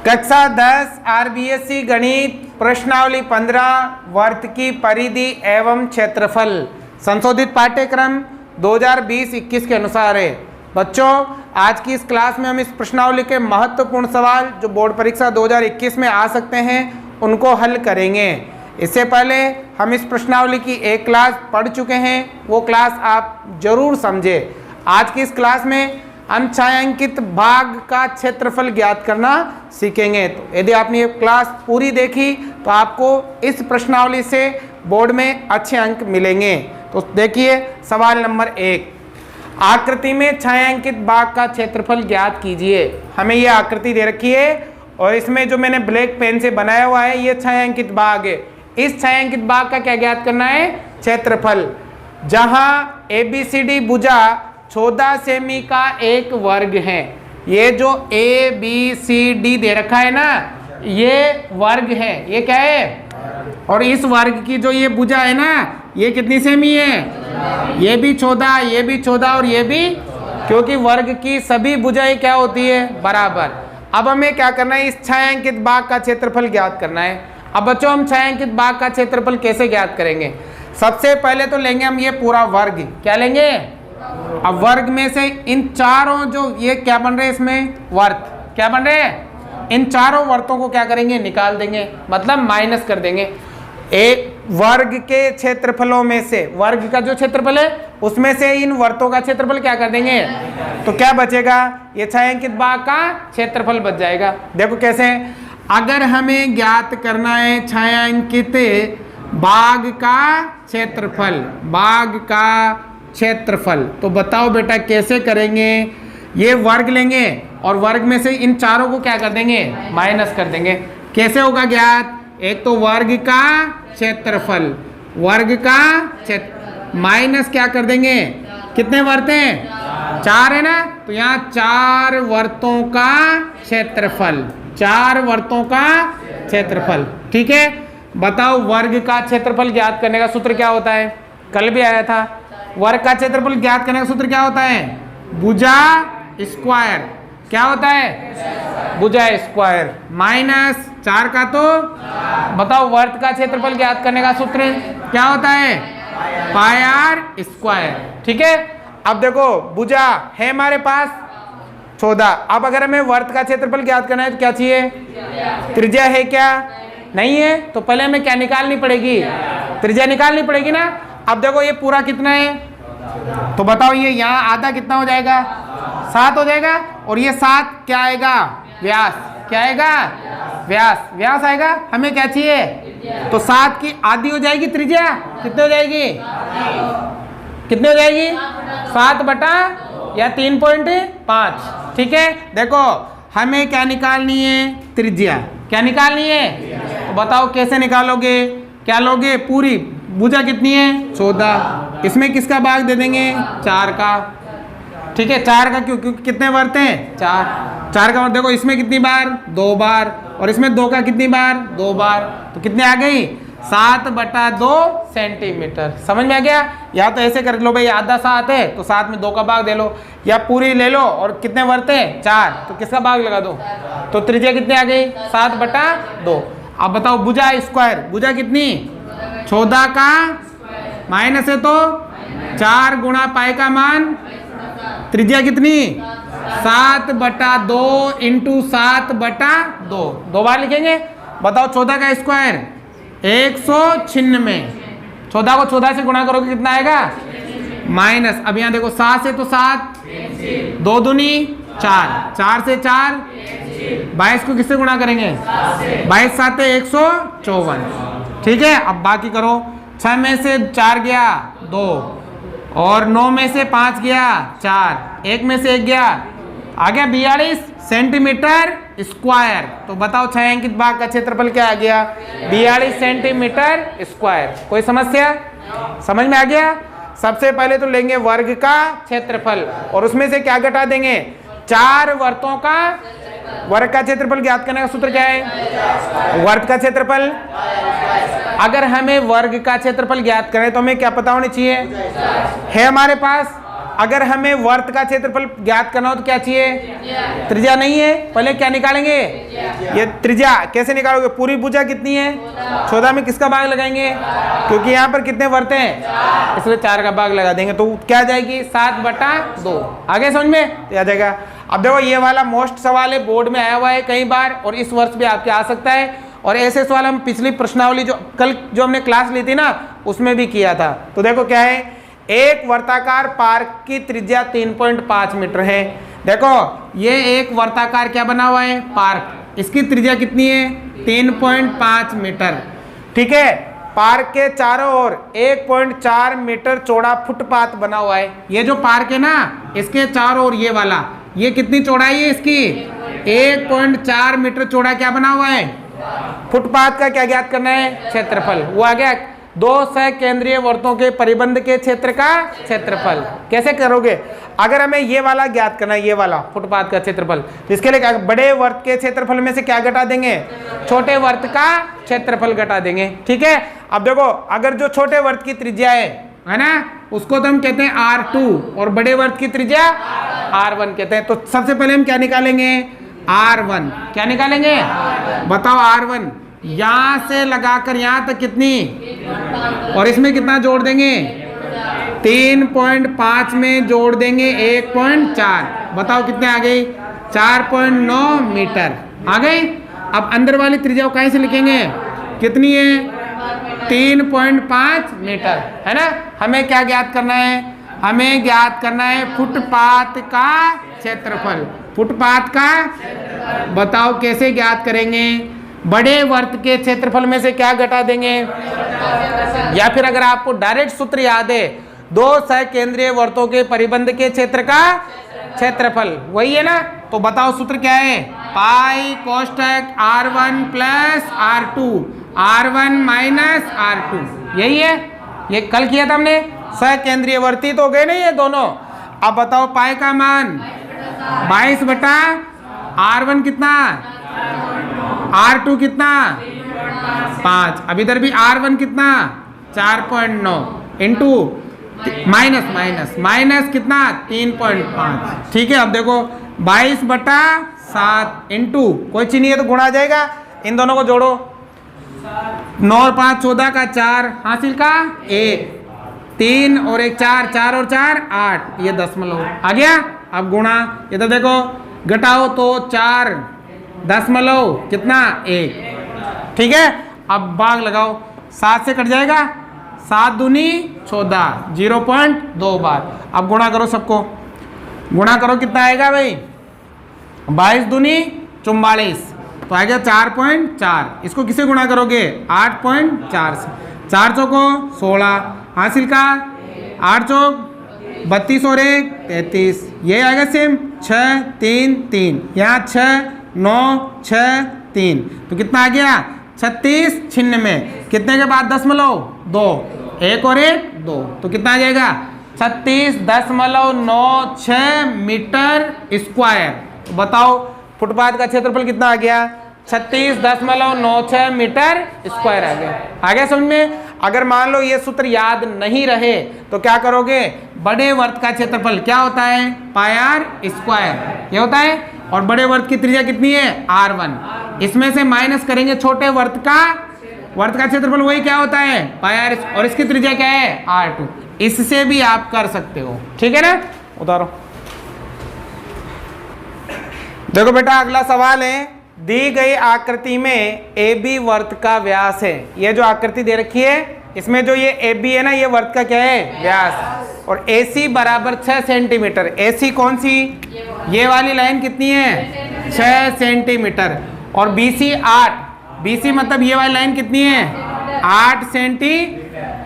कक्षा 10 आरबीएससी गणित प्रश्नावली 15 वर्त की परिधि एवं क्षेत्रफल संशोधित पाठ्यक्रम 2020-21 के अनुसार है। बच्चों, आज की इस क्लास में हम इस प्रश्नावली के महत्वपूर्ण सवाल जो बोर्ड परीक्षा 2021 में आ सकते हैं उनको हल करेंगे। इससे पहले हम इस प्रश्नावली की एक क्लास पढ़ चुके हैं, वो क्लास आप जरूर समझे। आज की इस क्लास में हम छायांकित भाग का क्षेत्रफल ज्ञात करना सीखेंगे। तो यदि आपने ये क्लास पूरी देखी तो आपको इस प्रश्नावली से बोर्ड में अच्छे अंक मिलेंगे। तो देखिए सवाल नंबर 1, आकृति में छायांकित भाग का क्षेत्रफल ज्ञात कीजिए। हमें ये आकृति दे रखी है और इसमें जो मैंने ब्लैक पेन से बनाया हुआ है ये छायांकित भाग है। इस छायांकित भाग का क्या ज्ञात करना है? क्षेत्रफल। जहां ABCD भुजा 14 सेमी का एक वर्ग है। ये जो ABCD दे रखा है ना, ये वर्ग है। ये क्या है? और इस वर्ग की जो ये भुजा है ना, ये कितनी सेमी है? ये भी 14, ये भी 14 और ये भी, क्योंकि वर्ग की सभी भुजाएं क्या होती है? बराबर। अब हमें क्या करना है? इस छायांकित भाग का क्षेत्रफल ज्ञात करना है। अब बच्चों, हम छायांकित भाग का क्षेत्रफल कैसे ज्ञात करेंगे? सबसे पहले तो लेंगे हम ये पूरा वर्ग। क्या लेंगे? अब वर्ग में से इन चारों जो ये क्या बन रहे हैं इसमें वर्त, क्या बन रहे हैं? इन चारों वर्तों को क्या करेंगे? निकाल देंगे, मतलब माइनस कर देंगे। एक वर्ग के क्षेत्रफलों में से, वर्ग का जो क्षेत्रफल है उसमें से इन वर्तों का क्षेत्रफल क्या कर देंगे? तो क्या बचेगा? ये छायांकित भाग का क्षेत्रफल बच जाएगा। देखो कैसे, अगर हमें ज्ञात करना है छायांकित भाग का क्षेत्रफल, भाग का क्षेत्रफल, तो बताओ बेटा कैसे करेंगे? ये वर्ग लेंगे और वर्ग में से इन चारों को क्या कर देंगे? माइनस कर देंगे। कैसे होगा ज्ञात? एक तो वर्ग का क्षेत्रफल, वर्ग का क्षेत्र माइनस क्या कर देंगे? कितने वर्त हैं? 4 है ना, तो यहाँ 4 वर्तों का क्षेत्रफल, 4 वर्तों का क्षेत्रफल। ठीक है, बताओ वर्ग का क्षेत्रफल ज्ञात करने का सूत्र क्या होता है? कल भी आया था। वर्ग का क्षेत्रफल ज्ञात करने का सूत्र क्या होता है? भुजा स्क्वायर। क्या होता है? भुजा स्क्वायर माइनस 4 का, तो बताओ वर्ग का क्षेत्रफल ज्ञात करने का सूत्र क्या होता है? पाई आर स्क्वायर। ठीक है, अब देखो भुजा है हमारे पास 14। अब अगर हमें वर्ग का क्षेत्रफल ज्ञात करना है तो क्या चाहिए? त्रिज्या है क्या? नहीं है, तो पहले हमें क्या निकालनी पड़ेगी? त्रिज्या निकालनी पड़ेगी ना। अब देखो ये पूरा कितना है, तो बताओ ये यहाँ आधा कितना हो जाएगा? 7 हो जाएगा। और ये 7 क्या आएगा? व्यास। क्या आएगा? व्यास। व्यास आएगा। हमें क्या चाहिए? तो 7 की आधी हो जाएगी त्रिज्या। कितनी हो जाएगी? कितनी हो जाएगी? 7 बटा या 3.5। ठीक है, देखो हमें क्या निकालनी है? त्रिज्या। क्या निकालनी है? तो बताओ कैसे निकालोगे? क्या लोगे? पूरी भुजा कितनी है? 14। इसमें किसका भाग दे देंगे? 4 का। ठीक है, 4 का क्यों? क्योंकि कितने वर्त हैं? 4 का वर्त। देखो इसमें कितनी बार? 2 बार। और इसमें 2 का कितनी बार? 2 बार। तो कितने आ गई? 7/2 सेंटीमीटर। समझ में आ गया? या तो ऐसे कर लो भाई, आधा 7 है तो 7 में 2 का भाग दे लो, या पूरी ले लो और कितने वर्त हैं? 4, तो किसका भाग लगा दो। तो त्रिज्या कितनी आ गई? 7/2। अब बताओ भुजा स्क्वायर, भुजा कितनी? 14 का माइनस है तो 4 गुणा पाई का मान, त्रिज्या कितनी? 7/2 इंटू 7/2। 2 बार लिखेंगे। बताओ 14 का स्क्वायर 196। 14 को 14 से गुणा करोगे कितना आएगा? माइनस। अब यहाँ देखो 7 से तो 7, 2 दूनी 4, 4 से 4, 22 को किससे गुणा करेंगे? 22 7 154। ठीक है, अब बाकी करो। 6 में से 4 गया 2, और 9 में से 5 गया 4, 1 में से 1 गया, आ गया 42 सेंटीमीटर स्क्वायर। तो बताओ छायांकित भाग का क्षेत्रफल क्या आ गया? 42 सेंटीमीटर स्क्वायर। कोई समस्या? समझ में आ गया? सबसे पहले तो लेंगे वर्ग का क्षेत्रफल और उसमें से क्या घटा देंगे? 4 वर्तों का। वर्ग का क्षेत्रफल ज्ञात करने का सूत्र क्या है? वर्ग का क्षेत्रफल। अगर हमें वर्ग का क्षेत्रफल ज्ञात करें तो हमें क्या पता होनी चाहिए? है हमारे पास अगर हमें वर्त का क्षेत्रफल ज्ञात करना हो तो क्या चाहिए? त्रिज्या नहीं है, पहले क्या निकालेंगे? ये त्रिज्या कैसे निकालोगे? पूरी भुजा कितनी है? 14 में किसका भाग लगाएंगे? क्योंकि यहाँ पर कितने वर्त हैं, इसलिए 4 का भाग लगा देंगे तो क्या आ जाएगी? 7/2। आगे समझ में तो आ जाएगा। अब देखो ये वाला मोस्ट सवाल है, बोर्ड में आया हुआ है कई बार और इस वर्ष भी आपके आ सकता है। और ऐसे सवाल हम पिछली प्रश्नावली जो कल जो हमने क्लास ली थी ना उसमें भी किया था। तो देखो क्या है, एक वर्ताकार पार्क की त्रिज्या 3.5 मीटर है। देखो ये एक वर्ताकार क्या बना हुआ है? पार्क। इसकी त्रिज्या कितनी है? 3.5 मीटर। ठीक है, पार्क के चारों ओर 1.4 मीटर चौड़ा फुटपाथ बना हुआ है। ये जो पार्क है ना इसके चारों ओर ये वाला, ये कितनी चौड़ाई है इसकी? 1.4 मीटर चौड़ा क्या बना हुआ है? फुटपाथ का क्या ज्ञात करना है? क्षेत्रफल। वो आ गया 2 सकेंद्रीय वर्तों के परिबंध के क्षेत्र का क्षेत्रफल। कैसे करोगे? अगर हमें ये वाला ज्ञात करना है, ये वाला फुटपाथ का क्षेत्रफल, इसके लिए क्या, बड़े वर्त के क्षेत्रफल में से क्या घटा देंगे? छोटे वर्त का क्षेत्रफल घटा देंगे। ठीक है, अब देखो अगर जो छोटे वर्त की त्रिज्या है ना, उसको तो हम कहते हैं R2 और बड़े वर्त की त्रिज्या R1 कहते हैं। तो सबसे पहले हम क्या निकालेंगे? R1। क्या निकालेंगे? बताओ R1 यहां से लगाकर यहां तक कितनी, और इसमें कितना जोड़ देंगे? 3.5 में जोड़ देंगे 1.4। बताओ कितने आ गई? 4.9 मीटर आ गई। अब अंदर वाली त्रिज्या कहीं से लिखेंगे? कितनी है? 3.5 मीटर है ना। हमें क्या ज्ञात करना है? हमें ज्ञात करना है फुटपाथ का क्षेत्रफल। फुटपाथ का बताओ कैसे ज्ञात करेंगे? बड़े वर्त के क्षेत्रफल में से क्या घटा देंगे? या फिर अगर आपको डायरेक्ट सूत्र याद है, 2 सकेंद्रीय वर्तों के परिबंध के क्षेत्र का क्षेत्रफल, वही है ना। तो बताओ सूत्र क्या है? पाई कोष्टक R1 plus R2, R1 minus R2, यही है। ये कल किया था हमने। सकेंद्रीय वर्ती तो गए नहीं ये दोनों। अब बताओ पाई का मान 22/R1 कितना? R2 कितना? 5। अब इधर भी R1 कितना? 4.9 इंटू माइनस कितना? 3.5। ठीक है, अब देखो 22/7 इंटू कोई चीज नहीं है तो गुणा जाएगा। इन दोनों को जोड़ो, 9 और 5 14 का 4 हासिल का 1, 3 और 1 4, 4 और 4 8, ये दशमलव आ गया। अब गुणा, इधर देखो घटाओ तो 4 दशमलव कितना? 1। ठीक है, अब भाग लगाओ, 7 से कट जाएगा, 7 दूनी 14, 0.2 बार। अब गुणा करो, सबको गुणा करो, कितना आएगा भाई? 22 दूनी 44, तो आएगा 4.4। इसको किसे गुणा करोगे? 8.4 से। 4 चौको 16 हासिल का 8 चौक 32 और 1 33, ये आएगा सेम 6 3 3, यहाँ 6 9 6 3, तो कितना आ गया? 36 96, कितने के बाद दशमलव? 2, 1 और 1 2, तो कितना आ जाएगा? 36.96 मीटर स्क्वायर। तो बताओ फुटपाथ का क्षेत्रफल कितना आ गया? 36.96 मीटर स्क्वायर आ गया। आ गया समझ में? अगर मान लो ये सूत्र याद नहीं रहे तो क्या करोगे? बड़े वर्त का क्षेत्रफल क्या होता है? पाई स्क्वायर, ये होता है। और बड़े वर्त की त्रिज्या कितनी है? R1। इसमें से माइनस करेंगे छोटे वर्त का क्षेत्रफल, वही क्या होता है? पाई, और इसकी त्रिज्या क्या है? R2। इससे भी आप कर सकते हो। ठीक है ना, उतारो। देखो बेटा अगला सवाल है, दी गई आकृति में AB वर्त का व्यास है। ये जो आकृति दे रखी है इसमें जो ये AB है ना, ये वर्त का क्या है? व्यास। और AC बराबर 6 सेंटीमीटर। AC कौन सी? ये वाली लाइन कितनी है? 6 सेंटीमीटर। और BC 8, BC मतलब ये वाली लाइन कितनी है? 8 सेंटी।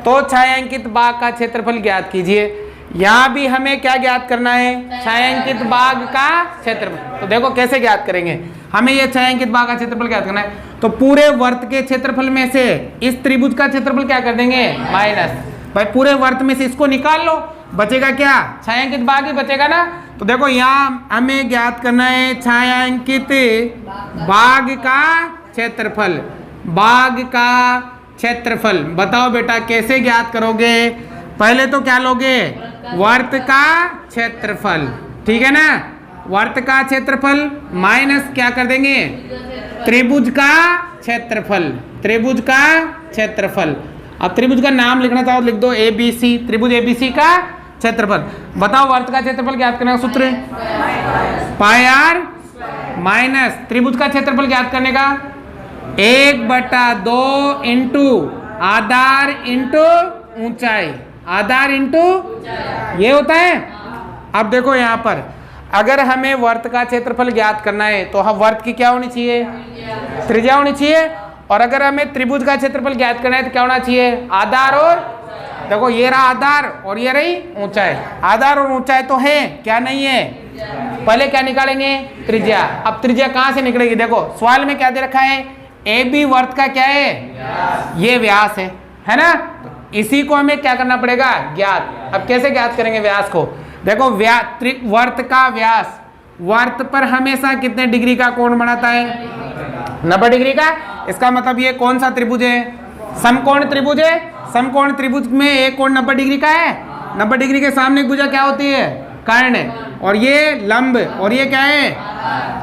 तो छायांकित भाग का क्षेत्रफल ज्ञात कीजिए। यहाँ भी हमें क्या ज्ञात करना है? छायांकित भाग का क्षेत्रफल। तो देखो कैसे ज्ञात करेंगे, हमें ये छायांकित भाग का क्षेत्रफल ज्ञात करना है। तो पूरे वर्त के क्षेत्रफल में से इस त्रिभुज का क्षेत्रफल क्या कर देंगे? माइनस। भाई पूरे वर्त में से इसको निकाल लो, बचेगा क्या? छायांकित भाग ही बचेगा ना। तो देखो यहाँ हमें ज्ञात करना है छायांकित भाग का क्षेत्रफल। भाग का क्षेत्रफल बताओ बेटा कैसे ज्ञात करोगे? पहले तो क्या लोगे? वर्त का क्षेत्रफल, ठीक है ना। वर्त का क्षेत्रफल माइनस क्या कर देंगे, त्रिभुज का क्षेत्रफल, त्रिभुज का क्षेत्रफल। अब त्रिभुज का नाम लिखना चाहो लिख दो ABC, त्रिभुज ABC का क्षेत्रफल। बताओ वर्त का क्षेत्रफल ज्ञात करने का सूत्र, पाई आर माइनस त्रिभुज का क्षेत्रफल ज्ञात करने का 1/2 इंटू आधार इंटू ऊंचाई, आधार इंटू ये होता है। अब देखो यहाँ पर अगर हमें वर्त का क्षेत्रफल ज्ञात करना है तो हम वर्त की क्या होनी चाहिए, त्रिज्या होनी चाहिए। और अगर हमें त्रिभुज का क्षेत्रफल ज्ञात करना है तो क्या होना चाहिए, आधार और, देखो ये रहा आधार और ये रही ऊंचाई। आधार और ऊंचाई तो है, क्या नहीं है, पहले क्या निकालेंगे, त्रिज्या। अब त्रिज्या कहां से निकलेगी, देखो सवाल में क्या दे रखा है, AB वर्त का क्या है, ये व्यास है ना। तो इसी को हमें क्या करना पड़ेगा, ज्ञात। अब कैसे ज्ञात करेंगे व्यास को, देखो वर्त का व्यास वर्त पर हमेशा कितने डिग्री का कोण बनाता है, 90 डिग्री का। इसका मतलब ये कौन सा त्रिभुज है, समकोण त्रिभुज है। समकोण त्रिभुज में एक कोण 90 डिग्री का है, 90 डिग्री के सामने भुजा क्या होती है, कर्ण, और ये लंब, और ये क्या है।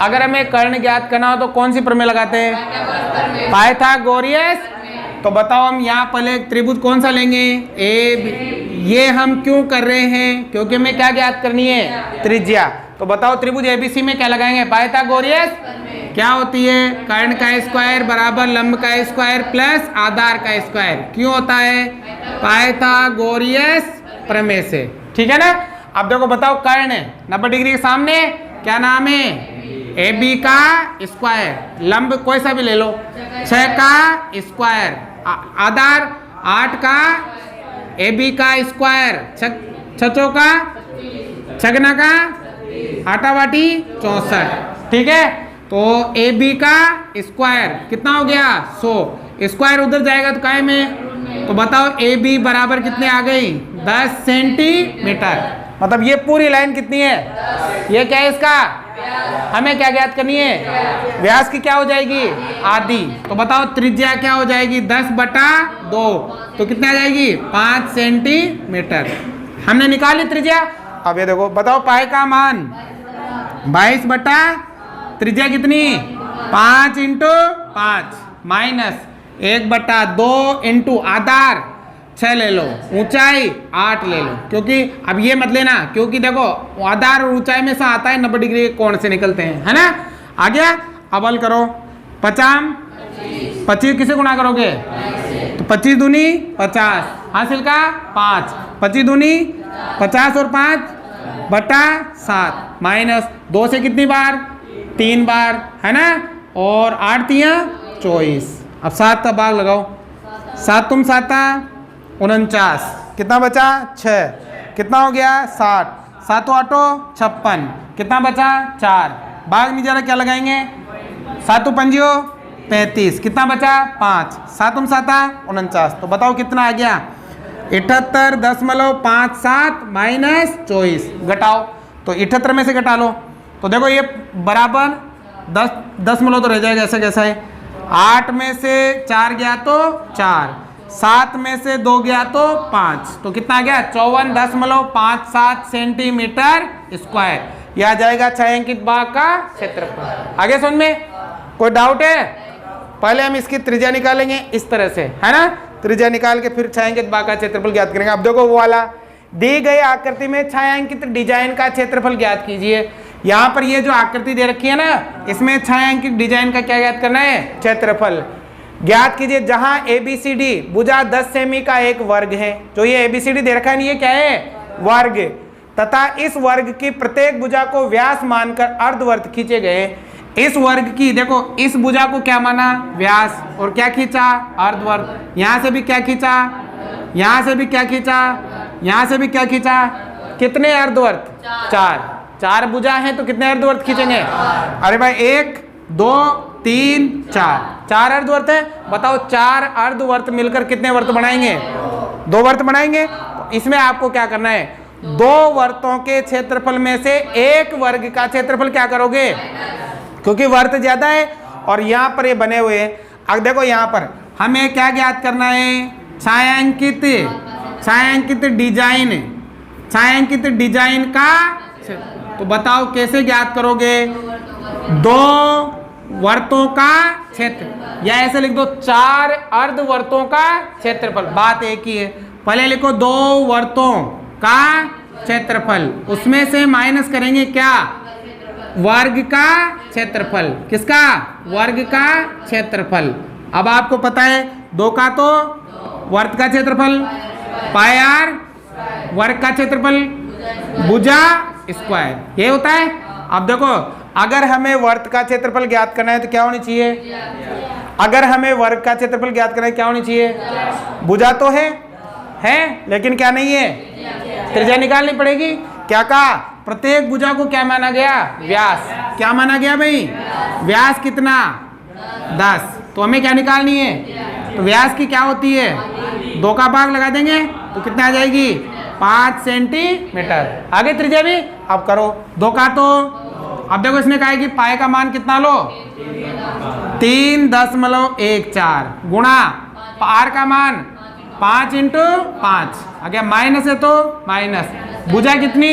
अगर हमें कर्ण ज्ञात करना हो तो कौन सी प्रमेय लगाते हैं, पाइथागोरियस। तो बताओ हम यहाँ पहले त्रिभुज कौन सा लेंगे, ये हम क्यों कर रहे हैं, क्योंकि हमें क्या ज्ञात करनी है, त्रिज्या। तो बताओ त्रिभुज ABC में क्या लगाएंगे, पाइथागोरियस। क्या होती है, कर्ण का स्क्वायर बराबर लंब का स्क्वायर प्लस आधार का स्क्वायर। क्यों होता है, पाइथागोरियस प्रमेय से, ठीक है ना। अब देखो बताओ कर्ण 90 डिग्री के सामने क्या नाम है, AB का स्क्वायर, लंब कोई सा भी ले लो 6 का स्क्वायर, आधार 8 का, AB का स्क्वायर, छचों का, छगना का, आटावाटी 64, ठीक है। तो AB का स्क्वायर कितना हो गया, 100, स्क्वायर उधर जाएगा तो काय में, तो बताओ AB बराबर कितने आ गई, 10 सेंटीमीटर। मतलब ये पूरी लाइन कितनी है, ये क्या है इसका, हमें क्या ज्ञात करनी है, व्यास की क्या हो जाएगी, आधी। तो बताओ त्रिज्या क्या हो जाएगी, 10/2, तो कितने आ जाएगी, 5 सेंटीमीटर। हमने निकाली त्रिज्या। अब ये देखो बताओ पाई का मान 22 त्रिज्या कितनी, 5 इंटू 5 माइनस 1/2 इंटू आधार 6 ले लो, ऊंचाई 8 ले लो, क्योंकि अब ये मत लेना, क्योंकि देखो आधार और ऊंचाई में से आता है 90 डिग्री के कोण से निकलते हैं, है ना। आ गया, अब हल करो, 25 किसे गुणा करोगे, तो 25 दूनी 50, हासिल का 5, 25 दूनी 50 और 5/7 माइनस 2 से कितनी बार, 3 बार, है ना, और 8 तिया 24। अब 7 का भाग लगाओ, 7 तुम 7 49, कितना बचा 6, कितना हो गया 60, 7 8 56, कितना बचा 4, भाग नहीं जा रहा, क्या लगाएंगे, 7 5 35, कितना बचा 5, 7 7 49। तो बताओ कितना आ गया, 78.57 माइनस 24, घटाओ, तो 78 में से घटा लो, तो देखो ये बराबर 10 मिलो तो रह जाएगा, ऐसा कैसा है, 8 में से 4 गया तो 4, 7 में से 2 गया तो 5, तो कितना आ गया 54.57 सेंटीमीटर स्क्वायर। यह आ जाएगा 6 अंकित भाग का क्षेत्रफल। आगे सुन में कोई डाउट है, पहले हम इसकी त्रिज्या निकालेंगे इस तरह से, है ना, त्रिज्या निकाल के फिर 6 अंकित भाग का क्षेत्रफल ज्ञात करेंगे। अब देखो वो वाला दी गई आकृति में 6 अंकित डिजाइन का क्षेत्रफल ज्ञात कीजिए। यहाँ पर ये जो आकृति दे रखी है ना, इसमें 6 अंकित डिजाइन का क्या ज्ञात करना है, क्षेत्रफल ज्ञात कीजिए। जहां ABCD भुजा 10 सेमी का एक वर्ग है, जो ये ABCD दे रखा है, ये क्या है, वर्ग, तथा इस वर्ग की प्रत्येक भुजा को व्यास मानकर अर्धवर्त खींचे गए। इस वर्ग की देखो, इस भुजा को क्या माना, व्यास, और क्या खींचा, अर्धवर्त। यहां से भी क्या खींचा, यहां से भी क्या खींचा, यहां से भी क्या खींचा, कितने अर्धवर्त, 4 भुजा है तो कितने अर्धवर्त खींचेंगे, अरे भाई 1 2 3 4 अर्धवर्त है। बताओ 4 अर्धवर्त मिलकर कितने वर्त बनाएंगे, 2 वर्त बनाएंगे। तो इसमें आपको क्या करना है, 2 वर्तों के क्षेत्रफल में से एक वर्ग का क्षेत्रफल क्या करोगे, क्योंकि वर्त ज्यादा है और यहाँ पर ये बने हुए हैं। अब देखो यहाँ पर हमें क्या ज्ञात करना है, छायांकित डिजाइन छायांकित डिजाइन का तो बताओ कैसे ज्ञात करोगे? दो वर्तों का क्षेत्र, या ऐसे लिख दो 4 अर्धवर्तों का क्षेत्रफल। बात एक ही है। पहले लिखो 2 वर्तों का क्षेत्रफल, उसमें से माइनस करेंगे क्या? वर्ग का क्षेत्रफल। किसका? वर्ग का क्षेत्रफल। अब आपको पता है 2 का तो वर्ग का क्षेत्रफल पाई आर, वर्ग का क्षेत्रफल भुजा स्क्वायर, ये होता है। अब देखो, अगर हमें वर्ग का क्षेत्रफल ज्ञात करना है तो क्या होनी चाहिए? अगर हमें वर्ग का क्षेत्रफल ज्ञात करना है क्या होनी चाहिए? भुजा तो है लेकिन क्या नहीं है? त्रिज्या निकालनी पड़ेगी। क्या कहा? प्रत्येक भुजा को क्या माना गया? व्यास। क्या माना गया भाई? व्यास कितना? 10। तो हमें क्या निकालनी है? तो व्यास की क्या होती है? 2 का भाग लगा देंगे तो कितना आ जाएगी? 5 सेंटीमीटर। आगे त्रिज्या भी अब करो 2 का तो, अब देखो इसने कहा है कि पाई का मान कितना लो? 3.14 गुणा आर का मान 5 × 5। अगर माइनस है तो माइनस, भुजा कितनी?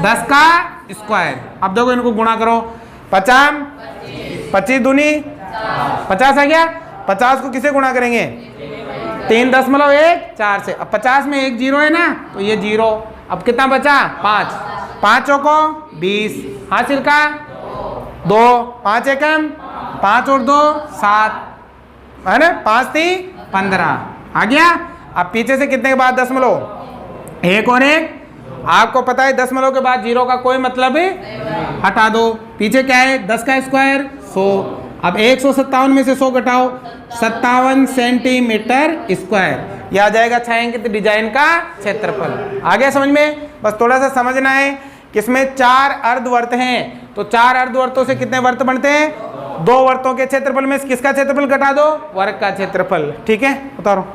10 का स्क्वायर। अब देखो इनको गुणा करो, 50 25 दूनी 50 आ गया। 50 को किसे गुणा करेंगे? 3.14 से। अब 50 में एक जीरो है ना, तो ये जीरो। अब कितना बचा? 5। 5 को 20 हासिल का 2, 5 एकम 5 और 2 7 है ना, 5 3 15 आ गया। अब पीछे से कितने के बाद दशमलव? 1 और 1। आपको पता है दशमलव के बाद जीरो का कोई मतलब है, हटा दो। पीछे क्या है? 10 का स्क्वायर 100। अब 157 में से 100 घटाओ, 57 सेंटीमीटर स्क्वायर। यह आ जाएगा छायांकित डिजाइन का क्षेत्रफल। आ गया समझ में? बस थोड़ा सा समझना है कि इसमें 4 अर्धवर्त हैं, तो 4 अर्धवर्तों से कितने वर्त बनते हैं? 2 वर्तों के क्षेत्रफल में किसका क्षेत्रफल घटा दो? वर्ग का क्षेत्रफल। ठीक है, उतारो।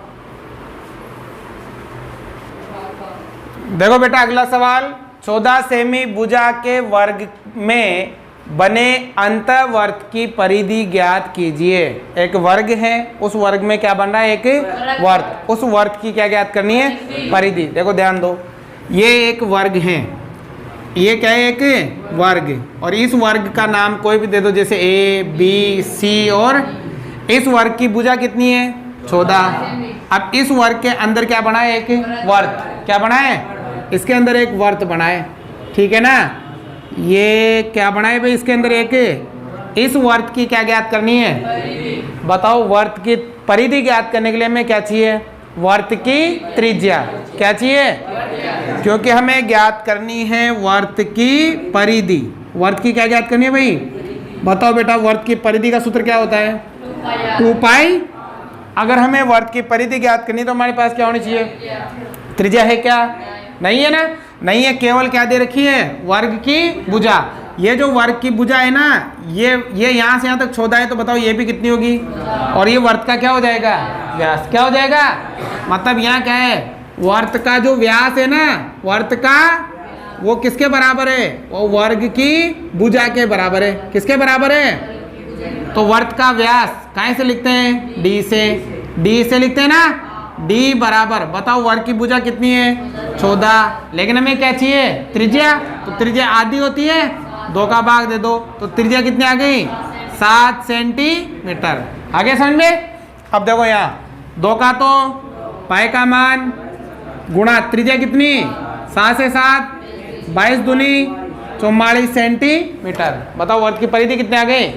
देखो बेटा अगला सवाल, 14 सेमी भुजा के वर्ग में बने अंतःवर्त की परिधि ज्ञात कीजिए। एक वर्ग है, उस वर्ग में क्या बन रहा है? एक वर्त। उस वर्त की क्या ज्ञात करनी है? परिधि। देखो ध्यान दो, ये एक वर्ग है, ये क्या है? एक वर्ग। और इस वर्ग का नाम कोई भी दे दो, जैसे A B C। और इस वर्ग की भुजा कितनी है? 14। अब इस वर्ग के अंदर क्या बना है? एक वर्त। क्या बना है? इसके अंदर एक वर्त बना है, ठीक है ना। ये क्या बना है भाई? इसके अंदर एक, इस वर्त की क्या ज्ञात करनी है? बताओ। वर्त की परिधि ज्ञात करने के लिए हमें क्या चाहिए? वर्त की त्रिज्या। क्या चाहिए? क्योंकि हमें ज्ञात करनी है वर्त की परिधि। वर्त की क्या ज्ञात करनी है भाई? बताओ बेटा, वर्त की परिधि का सूत्र क्या होता है? 2 पाई। अगर हमें वर्त की परिधि ज्ञात करनी तो हमारे पास क्या होनी चाहिए? त्रिज्या है क्या? नहीं है ना, नहीं है। केवल क्या दे रखी है? वर्ग की भुजा। ये जो वर्ग की भुजा है ना, ये यहाँ से यहाँ तक 14 है, तो बताओ ये भी कितनी होगी? और ये वर्त का क्या हो जाएगा? व्यास। क्या हो जाएगा? मतलब यहाँ क्या है? वर्त का जो व्यास है ना, वर्त का, वो किसके बराबर है? वो वर्ग की भुजा के बराबर है। किसके बराबर है? तो वर्त का व्यास कहाँ से लिखते हैं? डी से। डी से लिखते हैं ना, D बराबर, बताओ वर्ग की भुजा कितनी है? 14। लेकिन हमें क्या चाहिए? त्रिज्या। तो त्रिज्या आधी होती है, 2 का भाग दे दो, तो त्रिज्या कितनी आ गई? 7 सेंटीमीटर। आगे समझ में? अब देखो यहाँ 2 का तो पाई का मान गुणा त्रिज्या कितनी? 7 से 7 22 दूनी 44 सेंटीमीटर। बताओ वर्ग की परिधि कितने आ गए?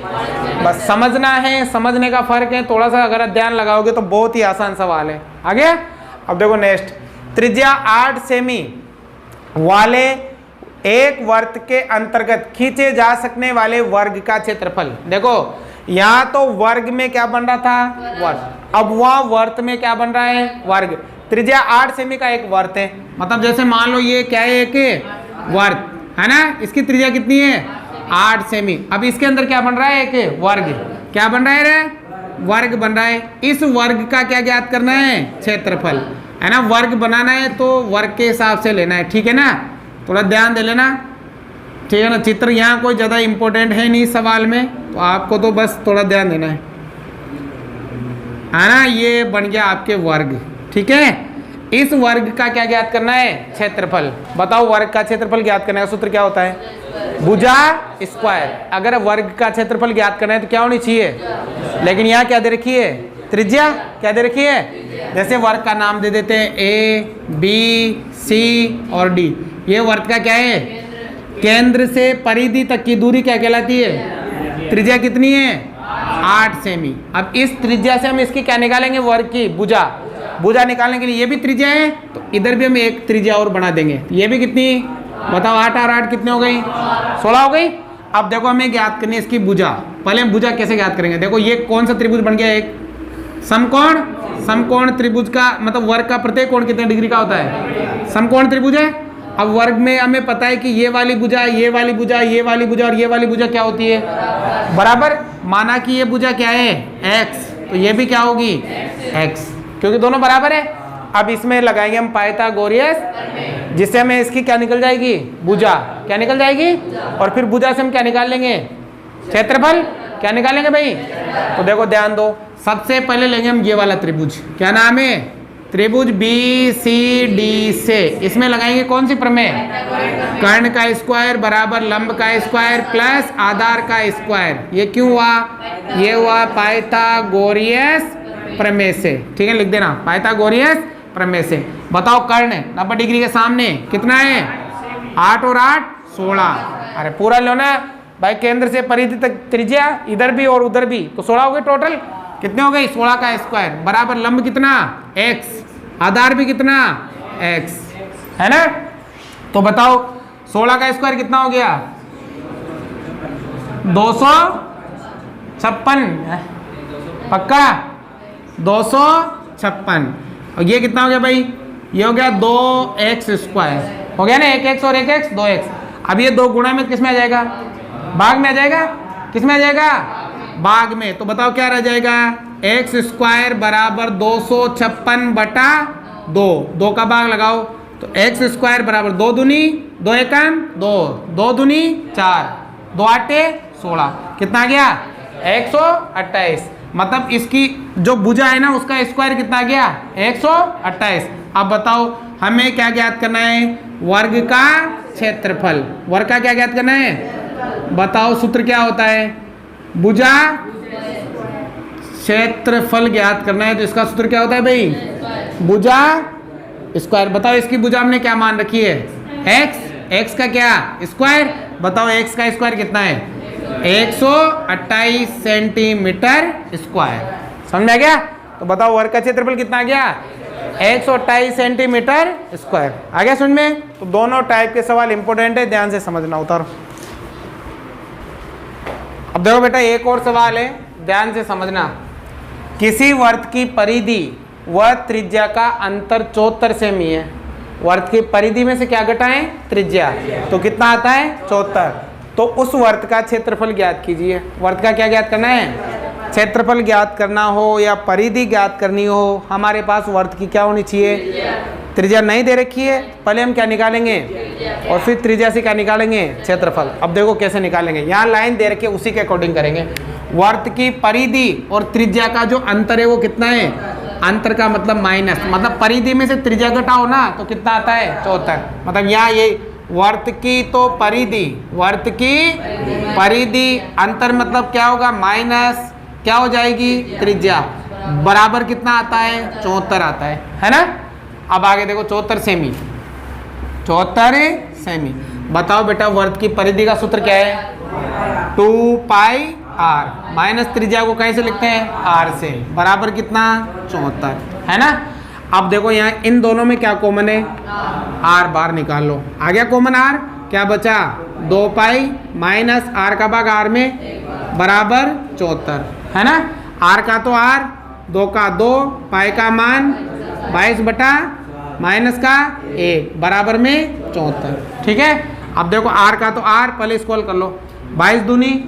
बस समझना है, समझने का फर्क है। थोड़ा सा अगर ध्यान लगाओगे तो बहुत ही आसान सवाल है। आ गया? अब देखो नेक्स्ट, त्रिज्या 8 सेमी वाले एक वर्त के अंतर्गत खींचे जा सकने वाले वर्ग का क्षेत्रफल। देखो यहाँ तो वर्ग में क्या बन रहा था? वर्त। अब वह वर्त में क्या बन रहा है? वर्ग। त्रिज्या 8 सेमी का एक वर्त है, मतलब जैसे मान लो ये क्या है? एक वर्त है ना, इसकी त्रिज्या कितनी है? 8 सेमी। अब इसके अंदर क्या बन रहा है? एक वर्ग। क्या बन रहा है रे? वर्ग बन रहा है। इस वर्ग का क्या ज्ञात करना है? क्षेत्रफल, है ना। वर्ग बनाना है तो वर्ग के हिसाब से लेना है, ठीक है ना। थोड़ा ध्यान दे लेना, ठीक है ना। चित्र यहाँ कोई ज़्यादा इम्पोर्टेंट है नहीं सवाल में, तो आपको तो बस थोड़ा ध्यान देना है ना। ये बन गया आपके वर्ग, ठीक है। इस वर्ग का क्या ज्ञात करना है? क्षेत्रफल। बताओ वर्ग का क्षेत्रफल ज्ञात करने का सूत्र क्या होता है? भुजा स्क्वायर। अगर वर्ग का क्षेत्रफल ज्ञात करना है तो क्या होनी चाहिए? लेकिन यहाँ क्या दे रखी है? त्रिज्या। क्या दे रखी है? जैसे वर्ग का नाम दे देते हैं ए, बी, सी और डी। ये वर्ग का क्या है? केंद्र से परिधि तक की दूरी क्या कहलाती है? त्रिज्या कितनी है? 8 सेमी। अब इस त्रिज्या से हम इसकी क्या निकालेंगे? वर्ग की भुजा। भुजा निकालने के लिए ये भी त्रिज्या है तो इधर भी हम एक त्रिज्या और बना देंगे। ये भी कितनी? बताओ 8 और 8 कितने हो गई? 16 हो गई। अब देखो हमें ज्ञात करनी है इसकी भुजा। पहले हम भुजा कैसे ज्ञात करेंगे? देखो ये कौन सा त्रिभुज बन गया? एक समकोण। समकोण त्रिभुज का मतलब वर्ग का प्रत्येक कोण कितने डिग्री का होता है? समकोण त्रिभुज है। अब वर्ग में हमें पता है कि ये वाली भुजा, ये वाली भुजा, ये वाली भुजा और ये वाली भुजा क्या होती है? बराबर। माना कि ये भुजा क्या है? x, तो ये भी क्या होगी? x, क्योंकि दोनों बराबर है। अब इसमें लगाएंगे हम पाइथागोरियस, जिससे हमें इसकी क्या निकल जाएगी? भुजा। क्या निकल जाएगी? और फिर भुजा से हम क्या निकाल लेंगे? क्षेत्रफल। क्या निकालेंगे भाई? तो देखो ध्यान दो, सबसे पहले लेंगे हम ये वाला त्रिभुज। क्या नाम है? त्रिभुज बी सी डी से। इसमें लगाएंगे कौन सी प्रमेय? कर्ण का स्क्वायर बराबर लंब का स्क्वायर प्लस आधार का स्क्वायर। ये क्यों हुआ? ये हुआ पाइथागोरियस प्रमेय से। ठीक है, लिख देना पाइथागोरियस प्रमेय से। बताओ कर्ण 90 डिग्री के सामने कितना है? 8 और 8 16। अरे पूरा लो ना भाई, केंद्र से परिधि तक त्रिज्या इधर भी और उधर भी, तो 16 हो गए टोटल। कितने हो गई? 16 का स्क्वायर बराबर लंब कितना? x, आधार भी कितना? x, है ना। तो बताओ 16 का स्क्वायर कितना हो गया? 256। पक्का? 256। और ये कितना हो गया भाई? ये हो गया 2x स्क्वायर। हो गया ना, 1x और 1x 2x। अब ये दो गुणा में किस में आ जाएगा? भाग में आ जाएगा। किस में आ जाएगा? भाग में। तो बताओ क्या रह जाएगा? x स्क्वायर बराबर 256 बटा 2। 2 का भाग लगाओ तो x स्क्वायर बराबर 2 दूनी 2 एकम 2, 2 दूनी 4, 2 आटे 16। कितना आ गया? 128। मतलब इसकी जो भुजा है ना उसका स्क्वायर कितना आ गया? 128। अब बताओ हमें क्या ज्ञात करना है? वर्ग का क्षेत्रफल। वर्ग का क्या ज्ञात करना है? बताओ सूत्र क्या होता है? भुजा क्षेत्रफल ज्ञात करना है तो इसका सूत्र क्या होता है भाई? भुजा स्क्वायर। बताओ इसकी भुजा हमने क्या मान रखी है? x का क्या? स्क्वायर। बताओ x का स्क्वायर कितना है? 128 सेंटीमीटर स्क्वायर। समझ आ गया? तो बताओ वर्ग का क्षेत्रफल कितना आ गया? 128 सेंटीमीटर स्क्वायर। आ गया समझ में? तो दोनों टाइप के सवाल इंपॉर्टेंट है, ध्यान से समझना। उतारो। अब देखो बेटा एक और सवाल है, ध्यान से समझना। किसी वर्त की परिधि व त्रिज्या का अंतर 74 सेमी है। वर्त की परिधि में से क्या घटाएं? त्रिज्या। तो कितना आता है? 74। तो उस वर्त का क्षेत्रफल ज्ञात कीजिए। वर्त का क्या ज्ञात करना है? क्षेत्रफल ज्ञात करना हो या परिधि ज्ञात करनी हो, हमारे पास वर्त की क्या होनी चाहिए? त्रिज्या नहीं दे रखी है। पहले हम क्या निकालेंगे और फिर त्रिज्या से क्या निकालेंगे? क्षेत्रफल। अब देखो कैसे निकालेंगे। यहाँ लाइन दे रखी है उसी के अकॉर्डिंग करेंगे। वर्त की परिधि और त्रिज्या का जो अंतर है वो कितना है? अंतर का मतलब माइनस, मतलब परिधि में से त्रिज्या घटाओ ना तो कितना आता है? 74। मतलब यहाँ ये वर्त की तो परिधि, वर्त की परिधि अंतर मतलब क्या होगा? माइनस क्या हो जाएगी? त्रिज्या। बराबर कितना आता है? 74 आता है ना। अब आगे देखो 74 सेमी। 74 सेमी। बताओ बेटा वर्त की परिधि का सूत्र क्या है? 2 पाई r माइनस त्रिज्या को कैसे लिखते हैं? r से। बराबर कितना? 74, है ना। अब देखो यहाँ इन दोनों में क्या कॉमन है? r बार निकाल लो। आ गया कॉमन r। क्या बचा? 2 पाई माइनस r का भाग r में बराबर 74, है ना। r का तो r, 2 का 2, पाई का मान 22 बटा माइनस का 1 बराबर में 74। ठीक है। अब देखो r का तो r, पहले इसको हल कर लो। 22 दूनी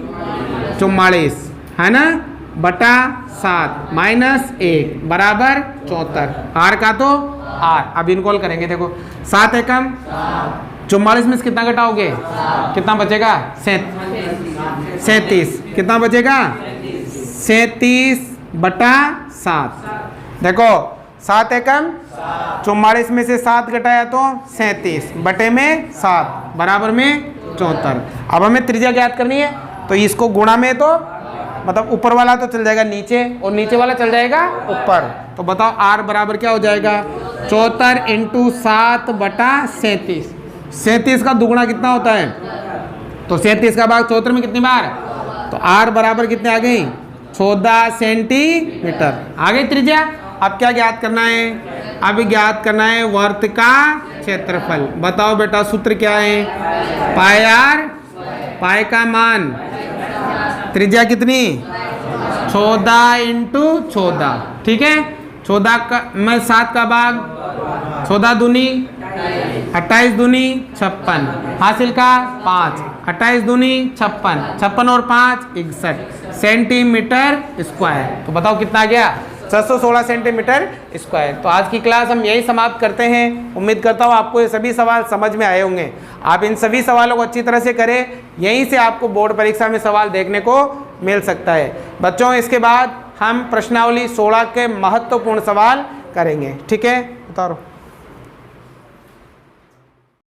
44, है ना, बटा 7 माइनस 1 बराबर 74। r का तो r। अब इनको हल करेंगे। देखो 7 एकम 44 में से कितना घटाओगे? कितना बचेगा? 37। कितना बचेगा? 37 बटा 7। देखो 7 एकम 44 में से 7 घटाया तो 37 बटे में 7 बराबर में 74। अब हमें त्रिज्या ज्ञात करनी है, तो इसको गुणा में तो मतलब ऊपर वाला तो चल जाएगा नीचे और नीचे वाला चल जाएगा ऊपर। तो बताओ R बराबर क्या हो जाएगा 74 × 7 बटा 37। 37 का दुगुना कितना होता है, तो 37 का भाग 74 में कितनी बार, तो R बराबर कितने आ गई 14 सेंटीमीटर आ गई त्रिज्या। अब क्या ज्ञात करना है, अब ज्ञात करना है वर्त का क्षेत्रफल। बताओ बेटा सूत्र क्या है, पाई R, पाई का मान त्रिज्या कितनी 14 × 14, ठीक है। 14 का मैं 7 का भाग 14 दूनी 28 दूनी 56 हासिल का 5, 28 दूनी 56, 56 और 5 61 सेंटीमीटर स्क्वायर। तो बताओ कितना आ गया 616 सेंटीमीटर स्क्वायर। तो आज की क्लास हम यही समाप्त करते हैं। उम्मीद करता हूँ आपको ये सभी सवाल समझ में आए होंगे। आप इन सभी सवालों को अच्छी तरह से करें, यहीं से आपको बोर्ड परीक्षा में सवाल देखने को मिल सकता है। बच्चों इसके बाद हम प्रश्नावली 16 के महत्वपूर्ण सवाल करेंगे, ठीक है। उतारो।